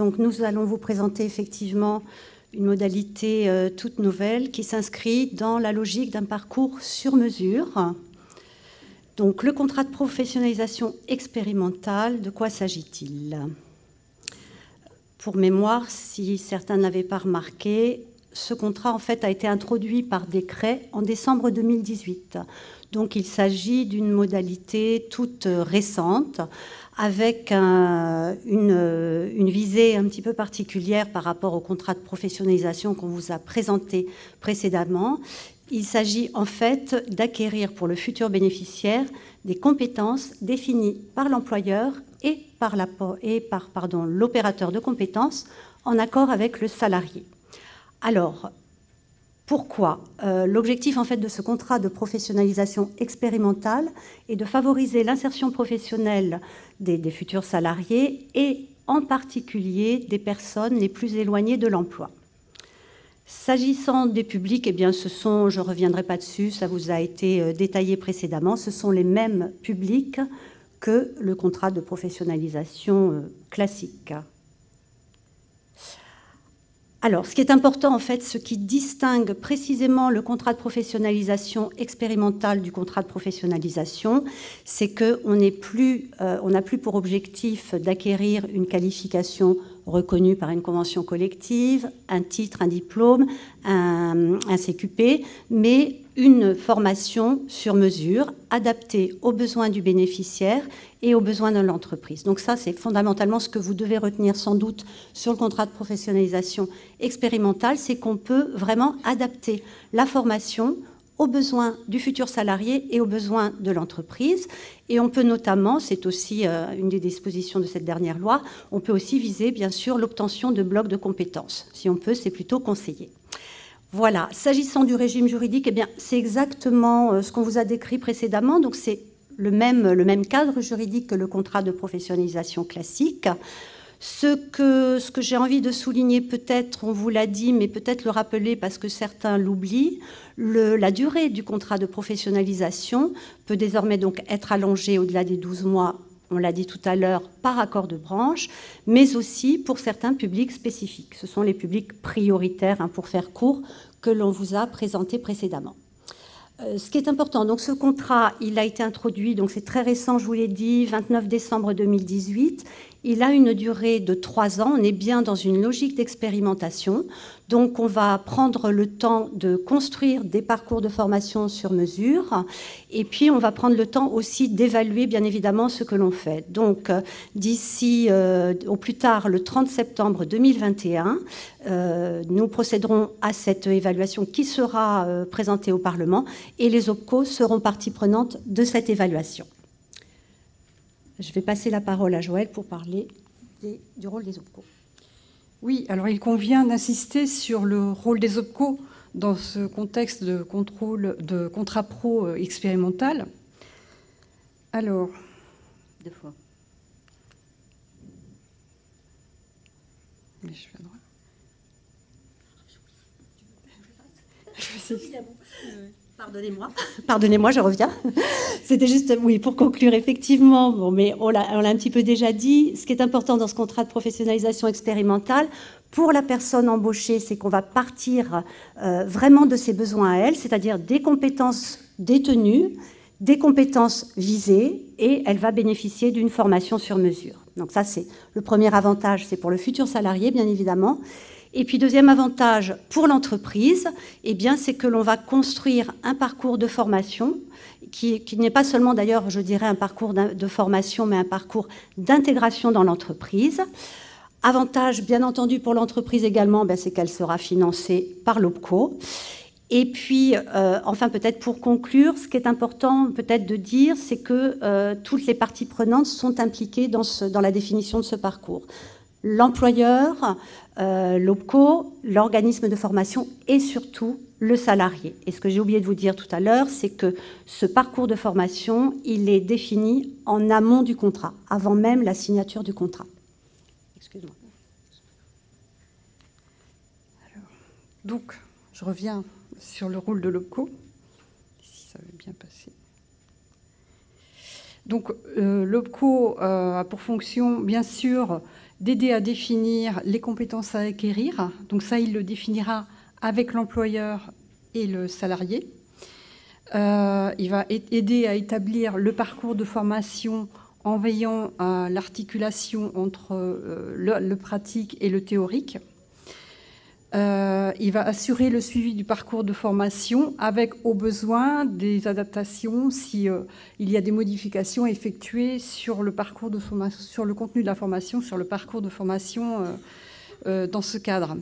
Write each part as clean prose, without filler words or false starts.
Donc nous allons vous présenter effectivement une modalité toute nouvelle qui s'inscrit dans la logique d'un parcours sur mesure. Donc le contrat de professionnalisation expérimentale, de quoi s'agit-il? Pour mémoire, si certains ne l'avaient pas remarqué, ce contrat en fait a été introduit par décret en décembre 2018. Donc il s'agit d'une modalité toute récente avec une visée un petit peu particulière par rapport au contrat de professionnalisation qu'on vous a présenté précédemment. Il s'agit en fait d'acquérir pour le futur bénéficiaire des compétences définies par l'employeur et par l'opérateur de compétences en accord avec le salarié. Alors, pourquoi? L'objectif en fait de ce contrat de professionnalisation expérimentale est de favoriser l'insertion professionnelle des futurs salariés et en particulier des personnes les plus éloignées de l'emploi. S'agissant des publics, eh bien, je ne reviendrai pas dessus, ça vous a été détaillé précédemment, ce sont les mêmes publics que le contrat de professionnalisation classique. Alors, ce qui est important, en fait, ce qui distingue précisément le contrat de professionnalisation expérimentale du contrat de professionnalisation, c'est qu'on n'a plus pour objectif d'acquérir une qualification reconnue par une convention collective, un titre, un diplôme, un CQP, mais une formation sur mesure, adaptée aux besoins du bénéficiaire et aux besoins de l'entreprise. Donc ça, c'est fondamentalement ce que vous devez retenir sans doute sur le contrat de professionnalisation expérimentale, c'est qu'on peut vraiment adapter la formation aux besoins du futur salarié et aux besoins de l'entreprise. Et on peut notamment, c'est aussi une des dispositions de cette dernière loi, on peut aussi viser bien sûr l'obtention de blocs de compétences. Si on peut, c'est plutôt conseillé. Voilà, s'agissant du régime juridique, eh bien, c'est exactement ce qu'on vous a décrit précédemment, donc c'est le même cadre juridique que le contrat de professionnalisation classique. Ce que j'ai envie de souligner, peut-être, on vous l'a dit, mais peut-être le rappeler parce que certains l'oublient, la durée du contrat de professionnalisation peut désormais donc être allongée au-delà des 12 mois, on l'a dit tout à l'heure, par accord de branche, mais aussi pour certains publics spécifiques. Ce sont les publics prioritaires, pour faire court, que l'on vous a présentés précédemment. Ce qui est important, donc ce contrat, il a été introduit, donc c'est très récent, je vous l'ai dit, 29 décembre 2018. Il a une durée de 3 ans. On est bien dans une logique d'expérimentation. Donc, on va prendre le temps de construire des parcours de formation sur mesure. Et puis, on va prendre le temps aussi d'évaluer, bien évidemment, ce que l'on fait. Donc, d'ici au plus tard, le 30 septembre 2021, nous procéderons à cette évaluation qui sera présentée au Parlement. Et les OPCO seront partie prenante de cette évaluation. Je vais passer la parole à Joël pour parler du rôle des OPCO. Oui, alors il convient d'insister sur le rôle des OPCO dans ce contexte de contrôle de contrat pro expérimental. Alors, Deux fois. Mais je fais à droite. Je vais essayer. Pardonnez-moi, je reviens. C'était juste, oui, pour conclure, effectivement, bon, mais on l'a un petit peu déjà dit, ce qui est important dans ce contrat de professionnalisation expérimentale, pour la personne embauchée, c'est qu'on va partir vraiment de ses besoins à elle, c'est-à-dire des compétences détenues, des compétences visées, et elle va bénéficier d'une formation sur mesure. Donc ça, c'est le premier avantage, c'est pour le futur salarié, bien évidemment. Et puis, deuxième avantage pour l'entreprise, eh bien, c'est que l'on va construire un parcours de formation qui n'est pas seulement, d'ailleurs, je dirais, un parcours de formation, mais un parcours d'intégration dans l'entreprise. Avantage, bien entendu, pour l'entreprise également, c'est qu'elle sera financée par l'OPCO. Et puis, enfin, peut-être pour conclure, ce qui est important peut-être de dire, c'est que toutes les parties prenantes sont impliquées dans la définition de ce parcours. L'employeur, l'OPCO, l'organisme de formation et surtout le salarié. Et ce que j'ai oublié de vous dire tout à l'heure, c'est que ce parcours de formation, il est défini en amont du contrat, avant même la signature du contrat. Excuse-moi. Donc, je reviens sur le rôle de l'OPCO, si ça veut bien passer. Donc, l'OPCO a pour fonction, bien sûr, d'aider à définir les compétences à acquérir. Donc ça, il le définira avec l'employeur et le salarié. Il va aider à établir le parcours de formation en veillant à l'articulation entre le pratique et le théorique. Il va assurer le suivi du parcours de formation avec, au besoin, des adaptations si il y a des modifications effectuées sur le parcours de formation, sur le contenu de la formation, sur le parcours de formation dans ce cadre.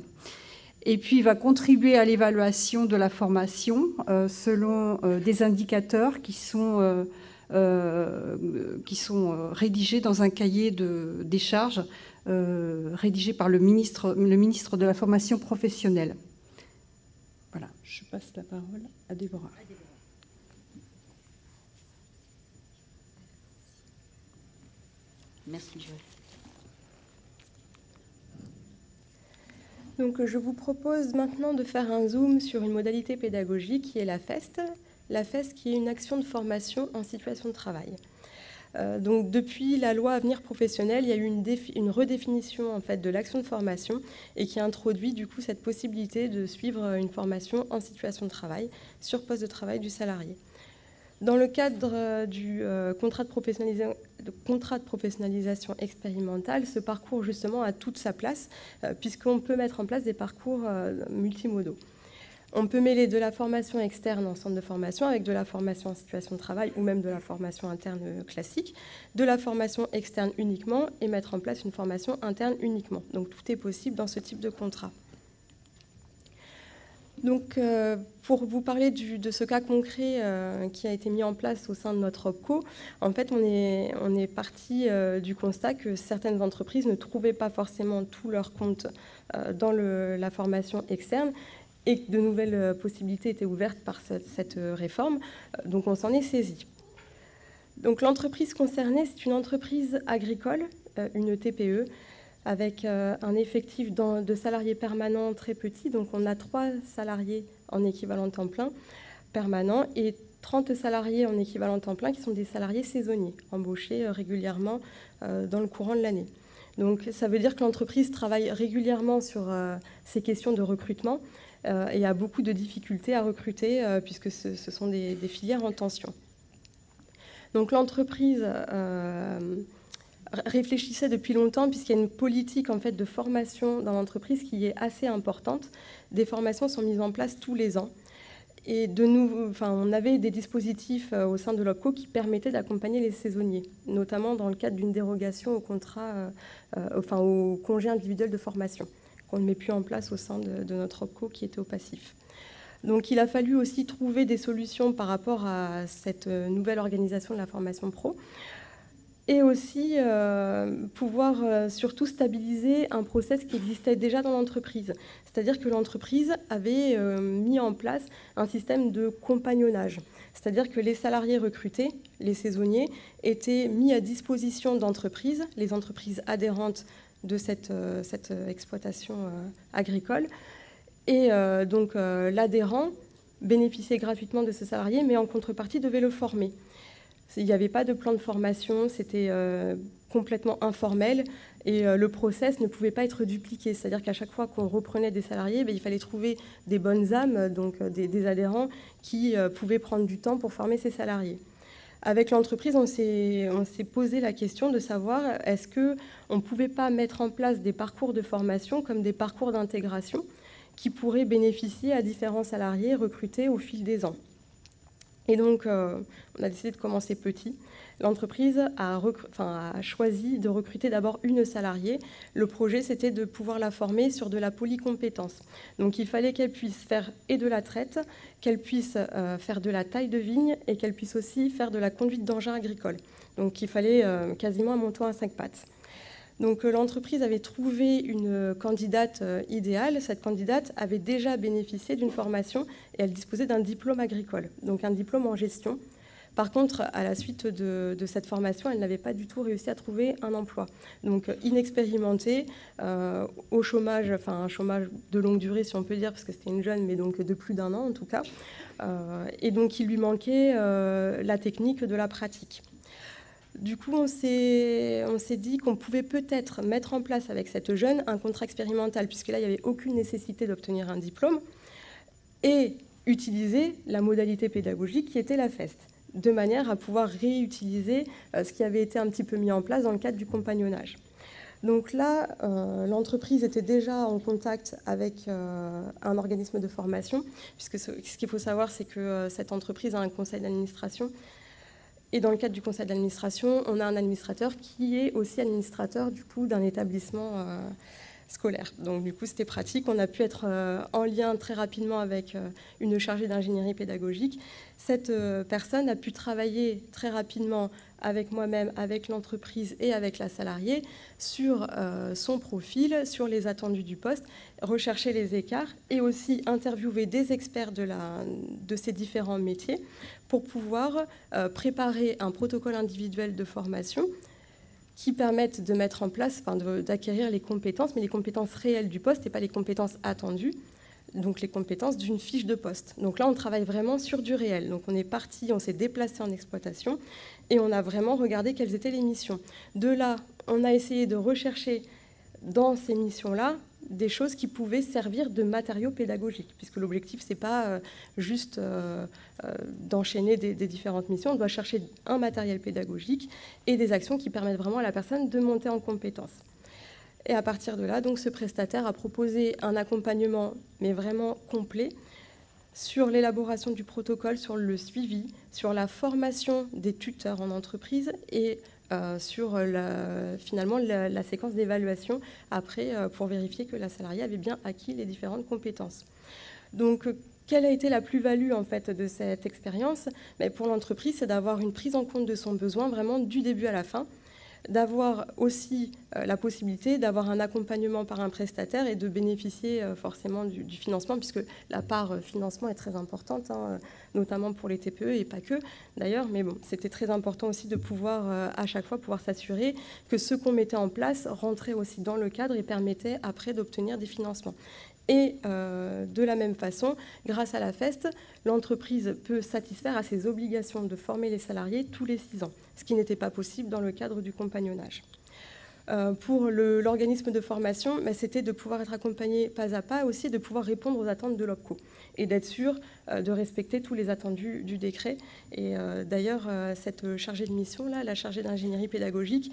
Et puis, il va contribuer à l'évaluation de la formation selon des indicateurs qui sont rédigés dans un cahier des charges rédigé par le ministre de la formation professionnelle. Voilà, je passe la parole à Déborah. Merci, Joël. Donc, je vous propose maintenant de faire un zoom sur une modalité pédagogique qui est la FEST. La FEST qui est une action de formation en situation de travail. Donc, depuis la loi Avenir professionnel, il y a eu une redéfinition en fait, de l'action de formation et qui a introduit du coup cette possibilité de suivre une formation en situation de travail sur poste de travail du salarié. Dans le cadre du contrat de professionnalisation expérimentale, ce parcours justement a toute sa place puisqu'on peut mettre en place des parcours multimodaux. On peut mêler de la formation externe en centre de formation avec de la formation en situation de travail ou même de la formation interne classique, de la formation externe uniquement et mettre en place une formation interne uniquement. Donc tout est possible dans ce type de contrat. Donc, pour vous parler de ce cas concret qui a été mis en place au sein de notre OPCO, en fait, on est parti du constat que certaines entreprises ne trouvaient pas forcément tout leur compte dans la formation externe et que de nouvelles possibilités étaient ouvertes par cette réforme. Donc, on s'en est saisi. Donc, l'entreprise concernée, c'est une entreprise agricole, une TPE, avec un effectif de salariés permanents très petit. Donc, on a 3 salariés en équivalent temps plein permanent et 30 salariés en équivalent temps plein qui sont des salariés saisonniers, embauchés régulièrement dans le courant de l'année. Donc, ça veut dire que l'entreprise travaille régulièrement sur ces questions de recrutement et a beaucoup de difficultés à recruter puisque ce sont des filières en tension. Donc, l'entreprise réfléchissait depuis longtemps puisqu'il y a une politique en fait, de formation dans l'entreprise qui est assez importante. Des formations sont mises en place tous les ans. Et on avait des dispositifs au sein de l'OPCO qui permettaient d'accompagner les saisonniers, notamment dans le cadre d'une dérogation au au congé individuel de formation, qu'on ne met plus en place au sein de notre OPCO qui était au passif. Donc il a fallu aussi trouver des solutions par rapport à cette nouvelle organisation de la formation pro, et aussi pouvoir surtout stabiliser un process qui existait déjà dans l'entreprise. C'est-à-dire que l'entreprise avait mis en place un système de compagnonnage. C'est-à-dire que les salariés recrutés, les saisonniers, étaient mis à disposition d'entreprises, les entreprises adhérentes de cette exploitation agricole. Et donc l'adhérent bénéficiait gratuitement de ce salarié, mais en contrepartie devait le former. Il n'y avait pas de plan de formation, c'était complètement informel et le process ne pouvait pas être dupliqué. C'est-à-dire qu'à chaque fois qu'on reprenait des salariés, il fallait trouver des bonnes âmes, donc des adhérents qui pouvaient prendre du temps pour former ces salariés. Avec l'entreprise, on s'est posé la question de savoir est-ce qu'on ne pouvait pas mettre en place des parcours de formation comme des parcours d'intégration qui pourraient bénéficier à différents salariés recrutés au fil des ans. Et donc, on a décidé de commencer petit. L'entreprise a choisi de recruter d'abord une salariée. Le projet, c'était de pouvoir la former sur de la polycompétence. Donc, il fallait qu'elle puisse faire et de la traite, qu'elle puisse faire de la taille de vigne et qu'elle puisse aussi faire de la conduite d'engins agricoles. Donc, il fallait quasiment un mouton à 5 pattes. Donc l'entreprise avait trouvé une candidate idéale. Cette candidate avait déjà bénéficié d'une formation et elle disposait d'un diplôme agricole, donc un diplôme en gestion. Par contre, à la suite de cette formation, elle n'avait pas du tout réussi à trouver un emploi. Donc inexpérimentée, au chômage, un chômage de longue durée si on peut dire, parce que c'était une jeune, mais donc de plus d'1 an en tout cas. Et donc il lui manquait la technique de la pratique. Du coup, on s'est dit qu'on pouvait peut-être mettre en place avec cette jeune un contrat expérimental, puisque là, il n'y avait aucune nécessité d'obtenir un diplôme, et utiliser la modalité pédagogique qui était la FEST, de manière à pouvoir réutiliser ce qui avait été un petit peu mis en place dans le cadre du compagnonnage. Donc là, l'entreprise était déjà en contact avec un organisme de formation, puisque ce qu'il faut savoir, c'est que cette entreprise a un conseil d'administration. Et dans le cadre du conseil d'administration, on a un administrateur qui est aussi administrateur du coup d'un établissement scolaire. Donc du coup, c'était pratique. On a pu être en lien très rapidement avec une chargée d'ingénierie pédagogique. Cette personne a pu travailler très rapidement avec moi-même, avec l'entreprise et avec la salariée sur son profil, sur les attendus du poste, rechercher les écarts et aussi interviewer des experts de ces différents métiers pour pouvoir préparer un protocole individuel de formation qui permettent de mettre en place, d'acquérir les compétences, mais les compétences réelles du poste et pas les compétences attendues, donc les compétences d'une fiche de poste. Donc là, on travaille vraiment sur du réel. Donc on est parti, on s'est déplacé en exploitation et on a vraiment regardé quelles étaient les missions. De là, on a essayé de rechercher dans ces missions-là des choses qui pouvaient servir de matériaux pédagogiques, puisque l'objectif, ce n'est pas juste d'enchaîner des différentes missions. On doit chercher un matériel pédagogique et des actions qui permettent vraiment à la personne de monter en compétence. Et à partir de là, donc, ce prestataire a proposé un accompagnement, mais vraiment complet, sur l'élaboration du protocole, sur le suivi, sur la formation des tuteurs en entreprise et sur finalement la séquence d'évaluation après pour vérifier que la salariée avait bien acquis les différentes compétences. Donc, quelle a été la plus-value en fait de cette expérience? Pour l'entreprise, c'est d'avoir une prise en compte de son besoin vraiment du début à la fin, d'avoir aussi la possibilité d'avoir un accompagnement par un prestataire et de bénéficier forcément du financement, puisque la part financement est très importante, notamment pour les TPE et pas que d'ailleurs, mais bon, c'était très important aussi de pouvoir à chaque fois pouvoir s'assurer que ce qu'on mettait en place rentrait aussi dans le cadre et permettait après d'obtenir des financements. Et de la même façon, grâce à la FEST, l'entreprise peut satisfaire à ses obligations de former les salariés tous les 6 ans, ce qui n'était pas possible dans le cadre du compagnonnage. Pour l'organisme de formation, c'était de pouvoir être accompagné pas à pas, aussi de pouvoir répondre aux attentes de l'OPCO et d'être sûr de respecter tous les attendus du décret. Et d'ailleurs, cette chargée de mission-là, la chargée d'ingénierie pédagogique,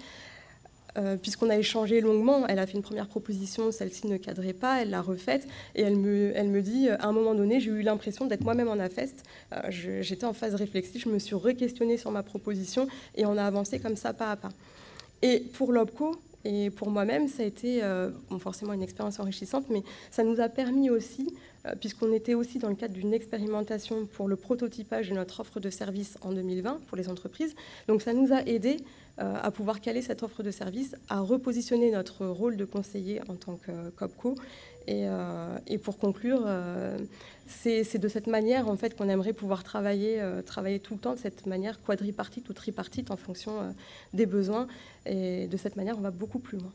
puisqu'on a échangé longuement, elle a fait une première proposition, celle-ci ne cadrait pas, elle l'a refaite, et elle me dit, à un moment donné, j'ai eu l'impression d'être moi-même en AFEST, j'étais en phase réflexive, je me suis re-questionnée sur ma proposition, et on a avancé comme ça, pas à pas. Et pour l'OPCO, et pour moi-même, ça a été forcément une expérience enrichissante, mais ça nous a permis aussi, puisqu'on était aussi dans le cadre d'une expérimentation pour le prototypage de notre offre de service en 2020 pour les entreprises, donc ça nous a aidé à pouvoir caler cette offre de service, à repositionner notre rôle de conseiller en tant que COPCO. Et pour conclure, c'est de cette manière en fait, qu'on aimerait pouvoir travailler tout le temps, de cette manière quadripartite ou tripartite en fonction des besoins. Et de cette manière, on va beaucoup plus loin.